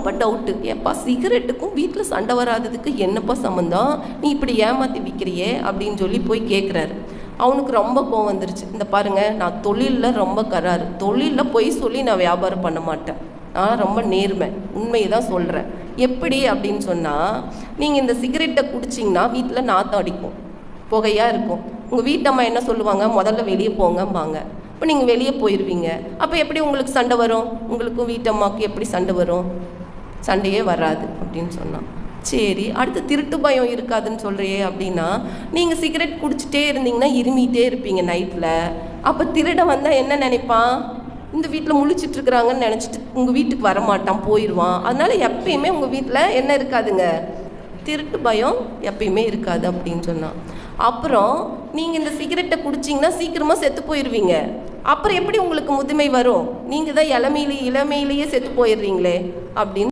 ரொம்ப டவுட்டு, ஏப்பா சிகரெட்டுக்கும் வீட்டில் சண்டை வராததுக்கு என்னப்பா சம்மந்தம், நீ இப்படி ஏமாற்றி விற்கிறியே அப்படின்னு சொல்லி போய் கேட்குறாரு. அவனுக்கு ரொம்ப கோவம் வந்துருச்சு. இந்த பாருங்கள், நான் தொழிலில் ரொம்ப கராரு, தொழிலில் பொய் சொல்லி நான் வியாபாரம் பண்ண மாட்டேன், நான் ரொம்ப நேர்மை, உண்மையை தான் சொல்கிறேன். எப்படி அப்படின்னு சொன்னால், நீங்கள் இந்த சிகரெட்டை குடிச்சிங்கன்னா வீட்டில் நாற்றம் அடிக்கும், புகையாக இருக்கும். உங்கள் வீட்டம்மா என்ன சொல்லுவாங்க, முதல்ல வெளியே போங்கம்பாங்க. இப்போ நீங்கள் வெளியே போயிடுவீங்க. அப்போ எப்படி உங்களுக்கு சண்டை வரும், உங்களுக்கும் வீட்டம்மாவுக்கு எப்படி சண்டை வரும், சண்டையே வராது அப்படின்னு சொன்னான். சரி, அடுத்து திருட்டு பயம் இருக்காதுன்னு சொல்கிறியே அப்படின்னா, நீங்கள் சிகரெட் குடிச்சிட்டே இருந்தீங்கன்னா இருமிகிட்டே இருப்பீங்க நைட்டில். அப்போ திருட வந்தால் என்ன நினைப்பான், இந்த வீட்டில் முழிச்சிட்ருக்குறாங்கன்னு நினச்சிட்டு உங்கள் வீட்டுக்கு வரமாட்டான், போயிடுவான். அதனால் எப்பயுமே உங்கள் வீட்டில் என்ன இருக்காதுங்க, திருட்டு பயம் எப்பயுமே இருக்காது அப்படின்னு சொன்னான். அப்புறம் நீங்கள் இந்த சிகரெட்டை குடிச்சிங்கன்னா சீக்கிரமாக செத்து போயிடுவீங்க. அப்புறம் எப்படி உங்களுக்கு முதுமை வரும், நீங்கள் தான் இளமையிலேயே செத்து போயிடுறீங்களே அப்படின்னு